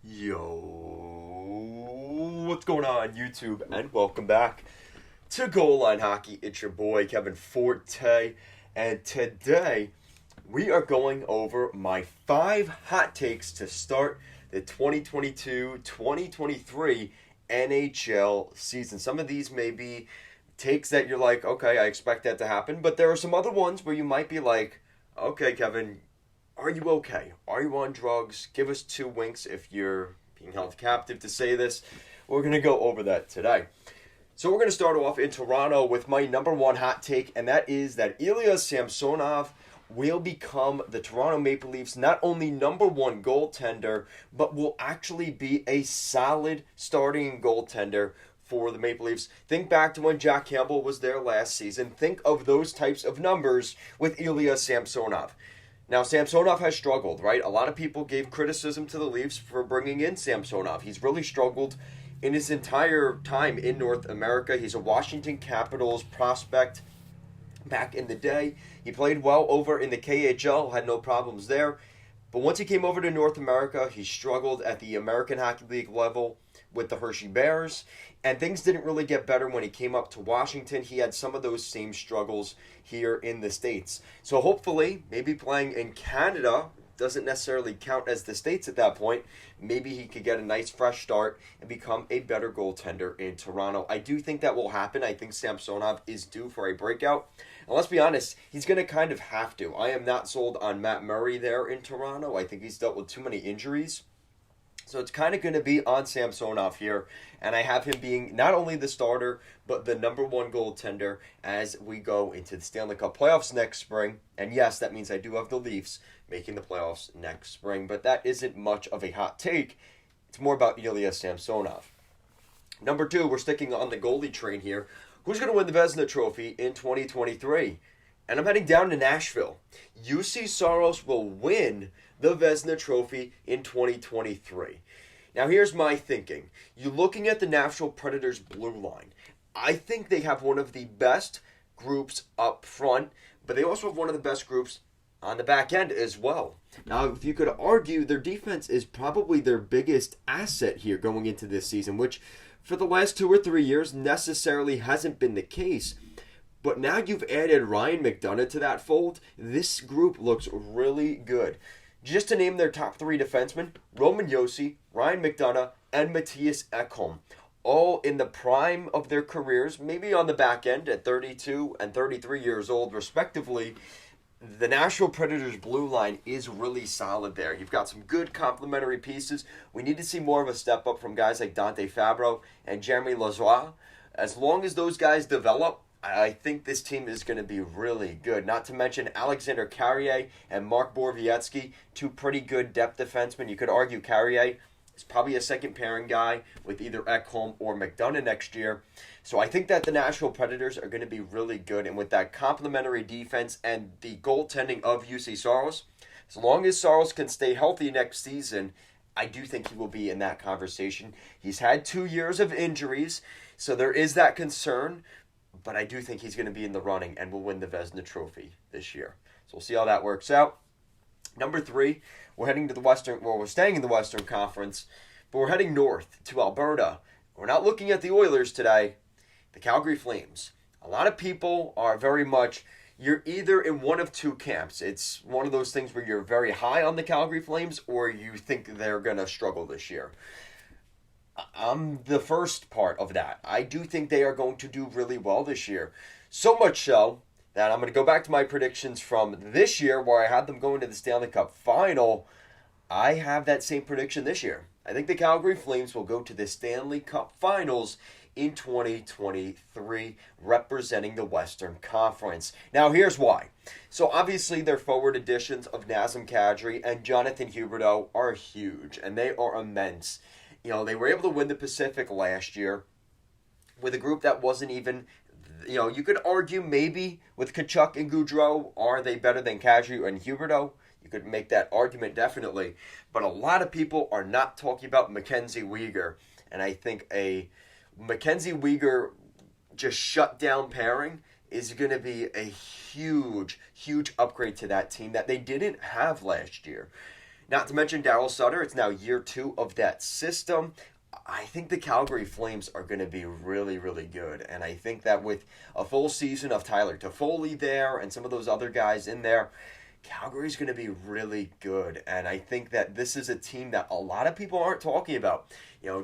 Yo, what's going on, YouTube? And welcome back to Goal Line Hockey. It's your boy, Kevin Forte. And today, we are going over my 5 hot takes to start the 2022-2023 NHL season. Some of these may be takes that you're like, okay, I expect that to happen. But there are some other ones where you might be like, okay, Kevin, are you okay? Are you on drugs? Give us 2 winks if you're being held captive to say this. We're going to go over that today. So we're going to start off in Toronto with my number 1 hot take, and that is that Ilya Samsonov will become the Toronto Maple Leafs not only number 1 goaltender, but will actually be a solid starting goaltender for the Maple Leafs. Think back to when Jack Campbell was there last season. Think of those types of numbers with Ilya Samsonov. Now, Samsonov has struggled, right? A lot of people gave criticism to the Leafs for bringing in Samsonov. He's really struggled in his entire time in North America. He's a Washington Capitals prospect back in the day. He played well over in the KHL, had no problems there. But once he came over to North America, he struggled at the American Hockey League level with the Hershey Bears, and things didn't really get better when he came up to Washington. He had some of those same struggles here in the States. So hopefully, maybe playing in Canada doesn't necessarily count as the States at that point. Maybe he could get a nice fresh start and become a better goaltender in Toronto. I do think that will happen. I think Samsonov is due for a breakout. And let's be honest, he's going to kind of have to. I am not sold on Matt Murray there in Toronto. I think he's dealt with too many injuries. So it's kind of going to be on Samsonov here, and I have him being not only the starter, but the number 1 goaltender as we go into the Stanley Cup playoffs next spring. And yes, that means I do have the Leafs making the playoffs next spring, but that isn't much of a hot take. It's more about Ilya Samsonov. Number 2, we're sticking on the goalie train here. Who's going to win the Vezina Trophy in 2023? And I'm heading down to Nashville. UC Soros will win the Vezina Trophy in 2023. Now here's my thinking. You're looking at the Nashville Predators blue line. I think they have one of the best groups up front, but they also have one of the best groups on the back end as well. Now, if you could argue, their defense is probably their biggest asset here going into this season, which for the last 2 or 3 years necessarily hasn't been the case. But now you've added Ryan McDonagh to that fold. This group looks really good. Just to name their top 3 defensemen, Roman Josi, Ryan McDonagh, and Matthias Ekholm. All in the prime of their careers, maybe on the back end at 32 and 33 years old, respectively. The Nashville Predators blue line is really solid there. You've got some good complementary pieces. We need to see more of a step up from guys like Dante Fabro and Jeremy Lazoie. As long as those guys develop, I think this team is going to be really good. Not to mention Alexander Carrier and Mark Borowiecki, 2 pretty good depth defensemen. You could argue Carrier is probably a second pairing guy with either Ekholm or McDonagh next year. So I think that the Nashville Predators are going to be really good. And with that complementary defense and the goaltending of UC Soros, as long as Soros can stay healthy next season, I do think he will be in that conversation. He's had 2 years of injuries, so there is that concern. But I do think he's going to be in the running and will win the Vezina Trophy this year. So we'll see how that works out. Number 3, we're heading to the Western, well, we're staying in the Western Conference, but we're heading north to Alberta. We're not looking at the Oilers today, the Calgary Flames. A lot of people are very much, you're either in one of 2 camps. It's one of those things where you're very high on the Calgary Flames or you think they're going to struggle this year. I'm the first part of that. I do think they are going to do really well this year. So much so that I'm going to go back to my predictions from this year where I had them going to the Stanley Cup Final. I have that same prediction this year. I think the Calgary Flames will go to the Stanley Cup Finals in 2023, representing the Western Conference. Now, here's why. So, obviously, their forward additions of Nazem Kadri and Jonathan Huberdeau are huge, and they are immense. You know, they were able to win the Pacific last year with a group that wasn't even, you know, you could argue maybe with Kachuk and Goudreau, are they better than Kadri and Huberdeau? You could make that argument definitely. But a lot of people are not talking about Mackenzie Weegar. And I think a Mackenzie Weegar just shut down pairing is going to be a huge, huge upgrade to that team that they didn't have last year. Not to mention Daryl Sutter. It's now year 2 of that system. I think the Calgary Flames are going to be really, really good. And I think that with a full season of Tyler Toffoli there and some of those other guys in there, Calgary's going to be really good. And I think that this is a team that a lot of people aren't talking about.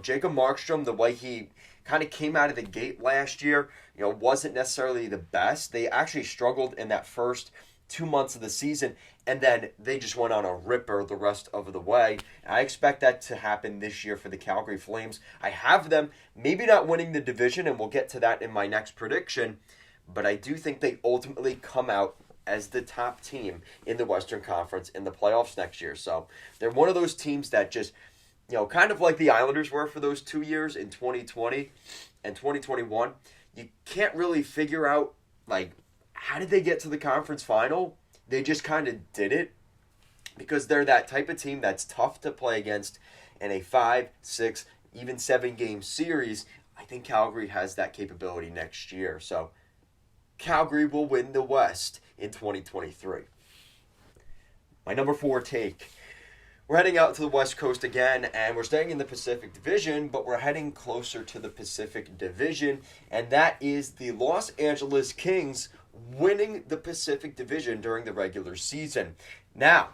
Jacob Markstrom, the way he kind of came out of the gate last year, wasn't necessarily the best. They actually struggled in that first 2 months of the season, and then they just went on a ripper the rest of the way. And I expect that to happen this year for the Calgary Flames. I have them maybe not winning the division, and we'll get to that in my next prediction, but I do think they ultimately come out as the top team in the Western Conference in the playoffs next year. So they're one of those teams that just, kind of like the Islanders were for those 2 years in 2020 and 2021, you can't really figure out, how did they get to the conference final? They just kind of did it because they're that type of team that's tough to play against in a 5, 6, even 7-game series. I think Calgary has that capability next year. So Calgary will win the West in 2023. My number 4 take. We're heading out to the West Coast again, and we're staying in the Pacific Division, but we're heading closer to the Pacific Division, and that is the Los Angeles Kings winning the Pacific Division during the regular season. Now,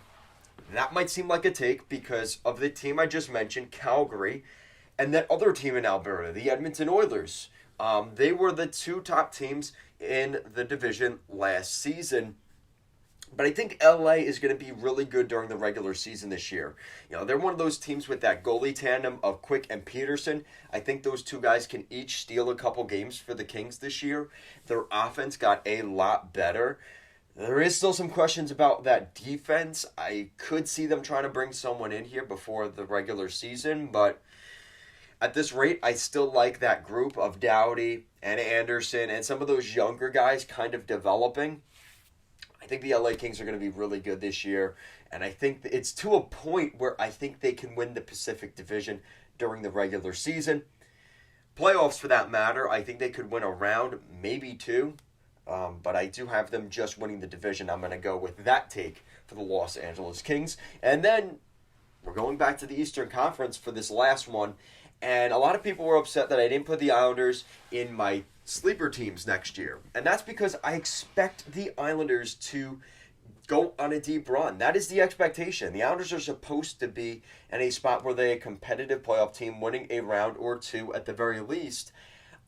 that might seem like a take because of the team I just mentioned, Calgary, and that other team in Alberta, the Edmonton Oilers. They were the 2 top teams in the division last season. But I think LA is going to be really good during the regular season this year. They're one of those teams with that goalie tandem of Quick and Peterson. I think those 2 guys can each steal a couple games for the Kings this year. Their offense got a lot better. There is still some questions about that defense. I could see them trying to bring someone in here before the regular season, but at this rate, I still like that group of Doughty and Anderson and some of those younger guys kind of developing. I think the LA Kings are going to be really good this year, and I think it's to a point where I think they can win the Pacific Division during the regular season. Playoffs, for that matter, I think they could win a round, maybe 2, but I do have them just winning the division. I'm going to go with that take for the Los Angeles Kings. And then we're going back to the Eastern Conference for this last one, and a lot of people were upset that I didn't put the Islanders in my sleeper teams next year. And that's because I expect the Islanders to go on a deep run. That is the expectation. The Islanders are supposed to be in a spot where they're a competitive playoff team, winning a round or 2 at the very least.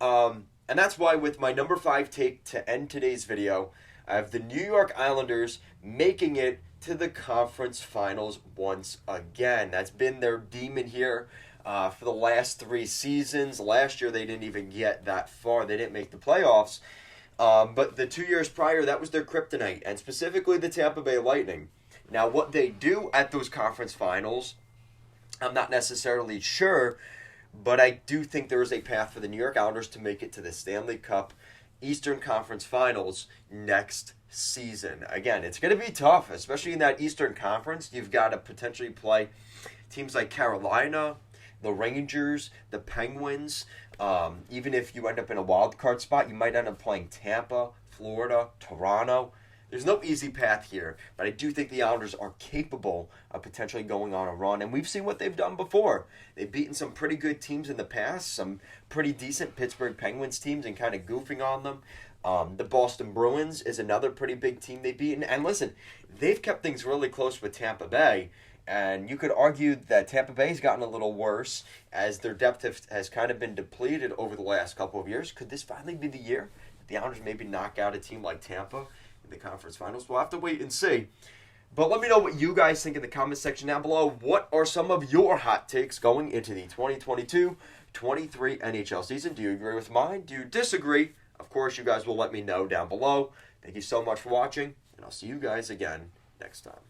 And that's why with my number 5 take to end today's video, I have the New York Islanders making it to the conference finals once again. That's been their demon here for the last 3 seasons. Last year, they didn't even get that far. They didn't make the playoffs. But the 2 years prior, that was their kryptonite, and specifically the Tampa Bay Lightning. Now, what they do at those conference finals, I'm not necessarily sure, but I do think there is a path for the New York Islanders to make it to the Stanley Cup Eastern Conference Finals next season. Again, it's going to be tough, especially in that Eastern Conference. You've got to potentially play teams like Carolina, the Rangers, the Penguins. Even if you end up in a wild card spot, you might end up playing Tampa, Florida, Toronto. There's no easy path here, but I do think the Islanders are capable of potentially going on a run, and we've seen what they've done before. They've beaten some pretty good teams in the past, some pretty decent Pittsburgh Penguins teams, and kind of goofing on them. The Boston Bruins is another pretty big team they've beaten, and listen, they've kept things really close with Tampa Bay. And you could argue that Tampa Bay has gotten a little worse as their depth has kind of been depleted over the last couple of years. Could this finally be the year that the Islanders maybe knock out a team like Tampa in the conference finals? We'll have to wait and see. But let me know what you guys think in the comment section down below. What are some of your hot takes going into the 2022-23 NHL season? Do you agree with mine? Do you disagree? Of course, you guys will let me know down below. Thank you so much for watching, and I'll see you guys again next time.